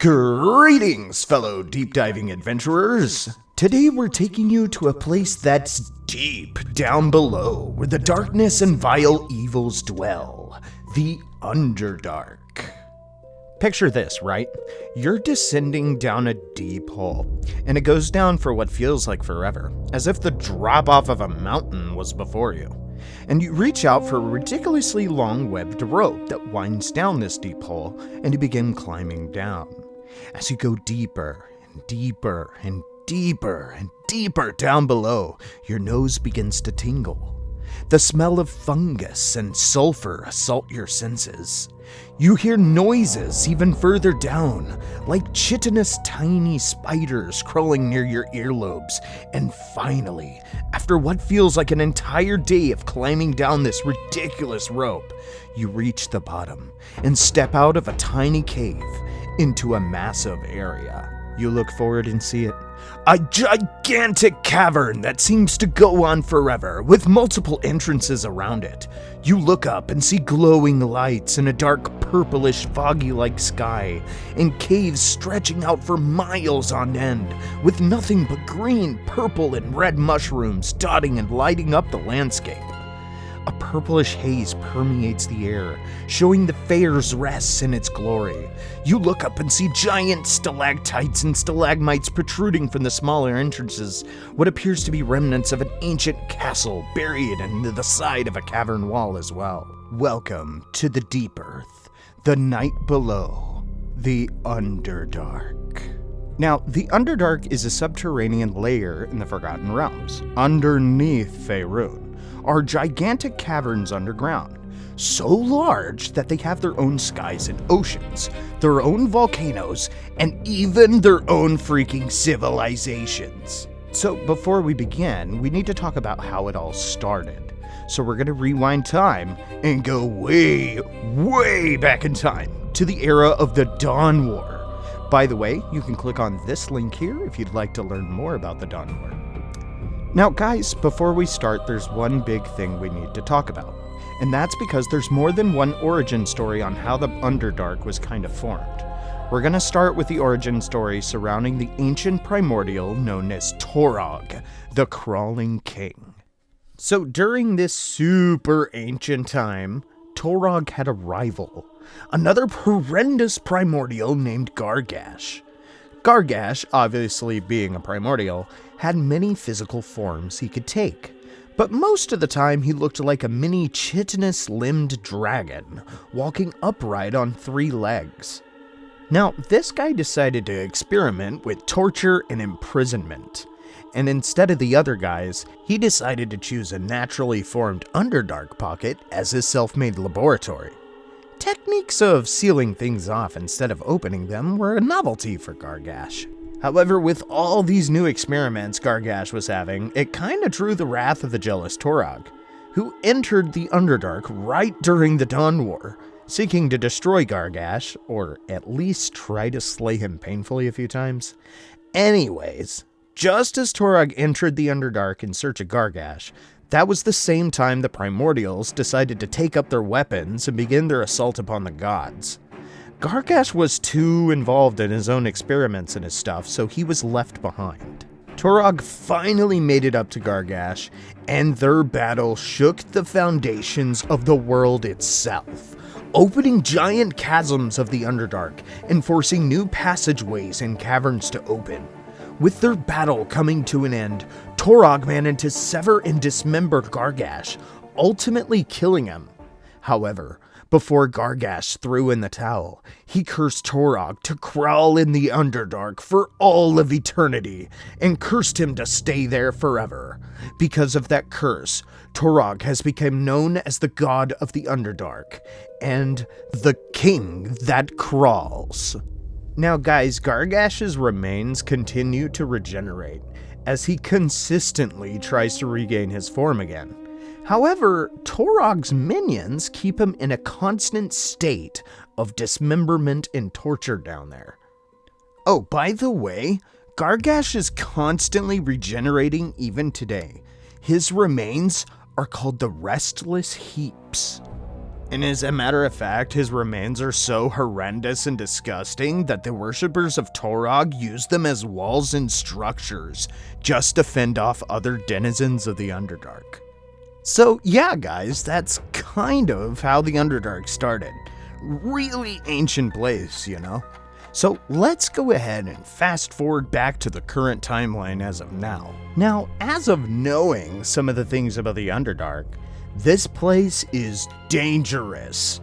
Greetings, fellow deep diving adventurers. Today we're taking you to a place that's deep down below, where the darkness and vile evils dwell, the Underdark. Picture this, right? You're descending down a deep hole, and it goes down for what feels like forever, as if the drop-off of a mountain was before you. And you reach out for a ridiculously long webbed rope that winds down this deep hole, and you begin climbing down. As you go deeper and deeper and deeper and deeper down below, your nose begins to tingle. The smell of fungus and sulfur assault your senses. You hear noises even further down, like chitinous tiny spiders crawling near your earlobes. And finally, after what feels like an entire day of climbing down this ridiculous rope, you reach the bottom and step out of a tiny cave into a massive area. You look forward and see it. A gigantic cavern that seems to go on forever, with multiple entrances around it. You look up and see glowing lights in a dark purplish foggy-like sky, and caves stretching out for miles on end, with nothing but green, purple, and red mushrooms dotting and lighting up the landscape. A purplish haze permeates the air, showing the fair's rests in its glory. You look up and see giant stalactites and stalagmites protruding from the smaller entrances, what appears to be remnants of an ancient castle buried into the side of a cavern wall as well. Welcome to the deep earth, the night below, the Underdark. Now, the Underdark is a subterranean layer in the Forgotten Realms, underneath therein. Are gigantic caverns underground, so large that they have their own skies and oceans, their own volcanoes, and even their own freaking civilizations. So before we begin, we need to talk about how it all started. So we're going to rewind time and go way, way back in time to the era of the Dawn War. By the way, you can click on this link here if you'd like to learn more about the Dawn War. Now guys, before we start, there's one big thing we need to talk about, and that's because there's more than one origin story on how the Underdark was kind of formed. We're going to start with the origin story surrounding the ancient primordial known as Torog, the Crawling King. So during this super ancient time, Torog had a rival, another horrendous primordial named Gargash. Gargash, obviously being a primordial, had many physical forms he could take, but most of the time he looked like a mini chitinous-limbed dragon, walking upright on 3 legs. Now, this guy decided to experiment with torture and imprisonment, and instead of the other guys, he decided to choose a naturally formed Underdark pocket as his self-made laboratory. Techniques of sealing things off instead of opening them were a novelty for Gargash. However, with all these new experiments Gargash was having, it kinda drew the wrath of the jealous Torog, who entered the Underdark right during the Dawn War, seeking to destroy Gargash, or at least try to slay him painfully a few times. Anyways, just as Torog entered the Underdark in search of Gargash, that was the same time the Primordials decided to take up their weapons and begin their assault upon the gods. Gargash was too involved in his own experiments and his stuff, so he was left behind. Torog finally made it up to Gargash, and their battle shook the foundations of the world itself, opening giant chasms of the Underdark and forcing new passageways and caverns to open. With their battle coming to an end, Torog managed to sever and dismember Gargash, ultimately killing him. However, before Gargash threw in the towel, he cursed Torog to crawl in the Underdark for all of eternity, and cursed him to stay there forever. Because of that curse, Torog has become known as the god of the Underdark, and the king that crawls. Now guys, Gargash's remains continue to regenerate, as he consistently tries to regain his form again. However, Torog's minions keep him in a constant state of dismemberment and torture down there. Oh, by the way, Gargash is constantly regenerating even today. His remains are called the Restless Heaps. And as a matter of fact, his remains are so horrendous and disgusting that the worshippers of Torog use them as walls and structures just to fend off other denizens of the Underdark. So yeah, guys, that's kind of how the Underdark started. Really ancient place, you know? So let's go ahead and fast forward back to the current timeline as of now. Now, as of knowing some of the things about the Underdark, this place is dangerous.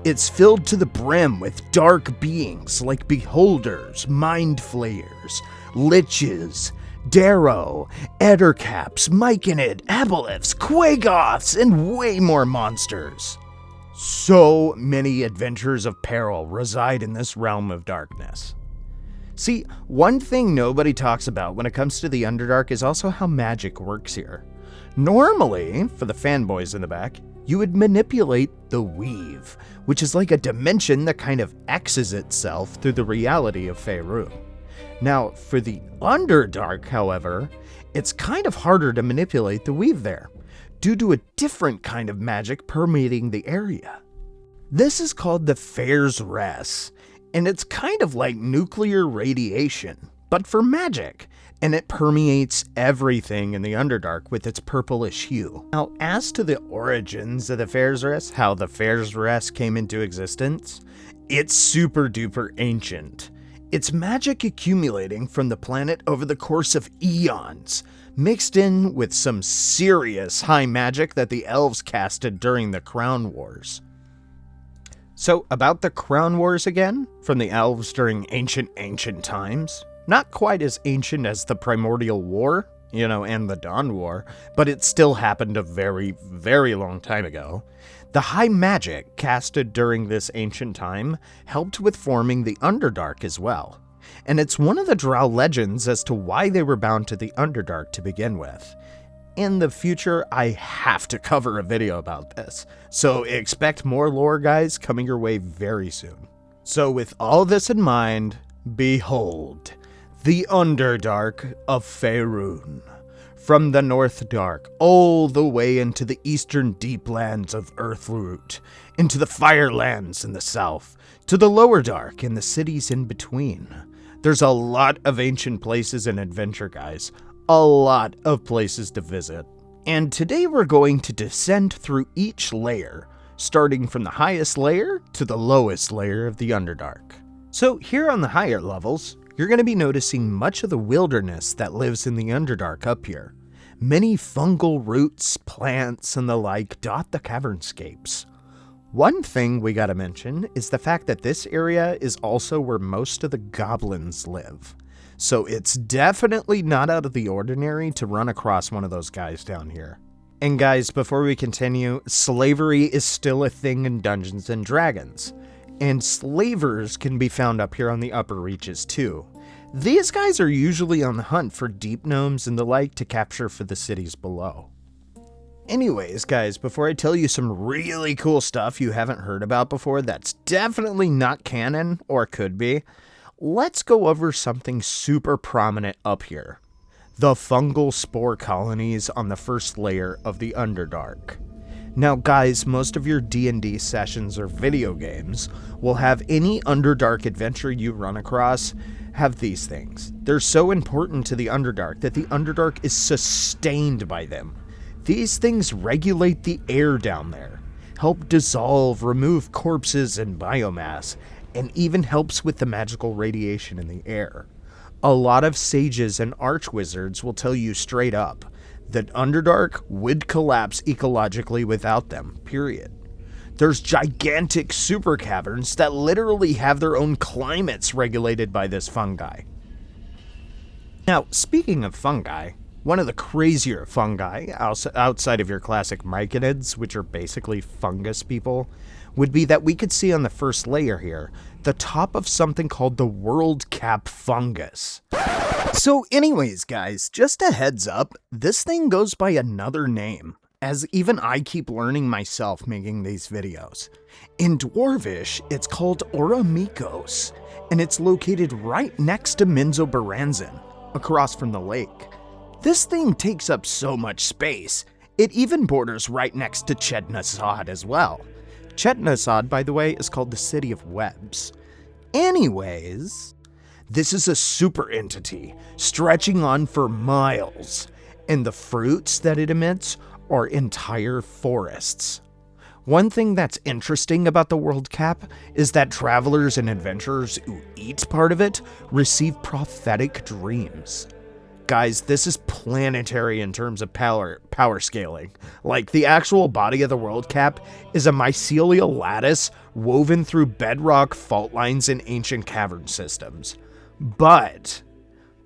It's filled to the brim with dark beings like beholders, mind flayers, liches, darrow, ettercaps, myconid, aboleths, quagoths, and way more monsters. So many adventures of peril reside in this realm of darkness. See, one thing nobody talks about when it comes to the Underdark is also how magic works here. Normally, for the fanboys in the back, you would manipulate the weave, which is like a dimension that kind of X's itself through the reality of Faerun. Now, for the Underdark, however, it's kind of harder to manipulate the weave there, due to a different kind of magic permeating the area. This is called the Faer's Res, and it's kind of like nuclear radiation, but for magic, and it permeates everything in the Underdark with its purplish hue. Now, as to the origins of the Faer's Res, how the Faer's Res came into existence, it's super duper ancient. It's magic accumulating from the planet over the course of eons, mixed in with some serious high magic that the elves casted during the Crown Wars. So, about the Crown Wars again, from the elves during ancient times. Not quite as ancient as the Primordial War, and the Dawn War, but it still happened a very, very long time ago. The high magic casted during this ancient time helped with forming the Underdark as well. And it's one of the Drow legends as to why they were bound to the Underdark to begin with. In the future, I have to cover a video about this, so expect more lore, guys, coming your way very soon. So with all this in mind, behold, the Underdark of Faerun. From the North Dark, all the way into the eastern deep lands of Earthroot, into the Firelands in the south, to the Lower Dark and the cities in between. There's a lot of ancient places in adventure, guys. A lot of places to visit. And today we're going to descend through each layer, starting from the highest layer to the lowest layer of the Underdark. So here on the higher levels, you're going to be noticing much of the wilderness that lives in the Underdark up here. Many fungal roots, plants, and the like dot the cavernscapes. One thing we gotta mention is the fact that this area is also where most of the goblins live. So it's definitely not out of the ordinary to run across one of those guys down here. And guys, before we continue, slavery is still a thing in Dungeons & Dragons. And slavers can be found up here on the upper reaches too. These guys are usually on the hunt for deep gnomes and the like to capture for the cities below. Anyways, guys, before I tell you some really cool stuff you haven't heard about before that's definitely not canon, or could be, let's go over something super prominent up here. The fungal spore colonies on the first layer of the Underdark. Now guys, most of your D&D sessions or video games will have any Underdark adventure you run across have these things. They're so important to the Underdark that the Underdark is sustained by them. These things regulate the air down there, help dissolve, remove corpses and biomass, and even helps with the magical radiation in the air. A lot of sages and archwizards will tell you straight up that Underdark would collapse ecologically without them, period. There's gigantic super caverns that literally have their own climates regulated by this fungi. Now, speaking of fungi, one of the crazier fungi, outside of your classic myconids, which are basically fungus people, would be that we could see on the first layer here, the top of something called the world cap fungus. So anyways, guys, just a heads up, this thing goes by another name, as even I keep learning myself making these videos. In Dwarvish, it's called Oramikos, and it's located right next to Minzobaranzan, across from the lake. This thing takes up so much space, it even borders right next to Chednazad as well. Chetnosod, by the way, is called the City of Webs. Anyways, this is a super entity stretching on for miles, and the fruits that it emits are entire forests. One thing that's interesting about the World Cap is that travelers and adventurers who eat part of it receive prophetic dreams. Guys, this is planetary in terms of power scaling. Like, the actual body of the World Cap is a mycelial lattice woven through bedrock fault lines in ancient cavern systems. But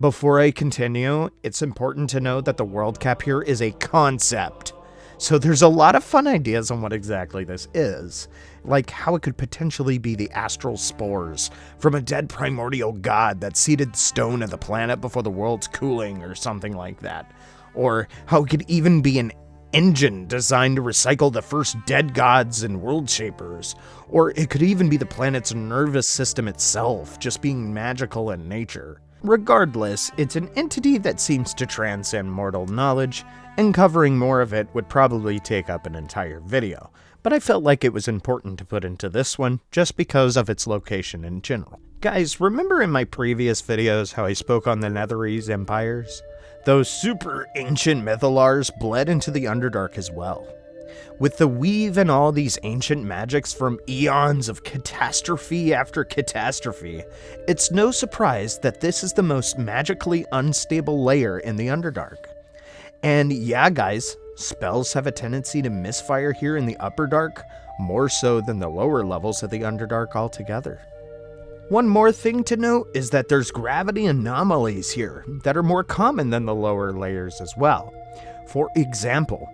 before I continue, it's important to note that the World Cap here is a concept. So there's a lot of fun ideas on what exactly this is, like how it could potentially be the astral spores from a dead primordial god that seeded stone of the planet before the world's cooling or something like that. Or how it could even be an engine designed to recycle the first dead gods and world shapers. Or it could even be the planet's nervous system itself, just being magical in nature. Regardless, it's an entity that seems to transcend mortal knowledge, and covering more of it would probably take up an entire video, but I felt like it was important to put into this one just because of its location in general. Guys, remember in my previous videos how I spoke on the Netherese empires? Those super ancient mythalars bled into the Underdark as well. With the weave and all these ancient magics from eons of catastrophe after catastrophe, it's no surprise that this is the most magically unstable layer in the Underdark. And yeah, guys, spells have a tendency to misfire here in the Upper Dark, more so than the lower levels of the Underdark altogether. One more thing to note is that there's gravity anomalies here that are more common than the lower layers as well. For example,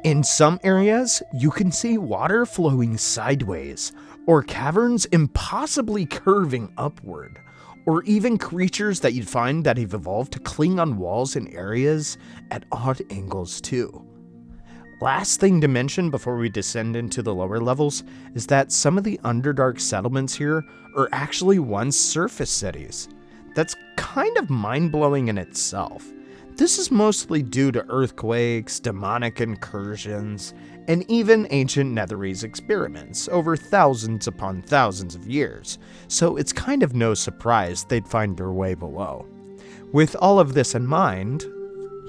in some areas, you can see water flowing sideways, or caverns impossibly curving upward, or even creatures that you'd find that have evolved to cling on walls in areas at odd angles too. Last thing to mention before we descend into the lower levels is that some of the Underdark settlements here are actually once surface cities. That's kind of mind-blowing in itself. This is mostly due to earthquakes, demonic incursions, and even ancient Netherese experiments over thousands upon thousands of years, so it's kind of no surprise they'd find their way below. With all of this in mind,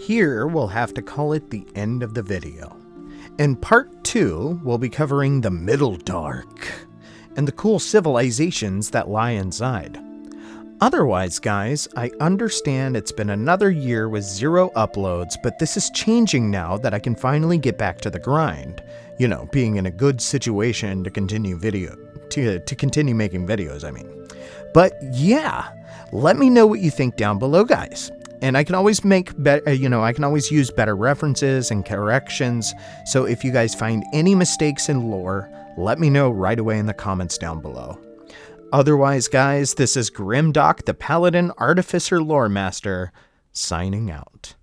here we'll have to call it the end of the video. In part 2, we'll be covering the Middle Dark and the cool civilizations that lie inside. Otherwise, guys, I understand it's been another year with 0 uploads, but this is changing now that I can finally get back to the grind. You know, being in a good situation to continue continue making videos, I mean. But yeah, let me know what you think down below, guys. And I can always make I can always use better references and corrections. So if you guys find any mistakes in lore, let me know right away in the comments down below. Otherwise, guys, this is Grimdoc, the Paladin Artificer Lore Master, signing out.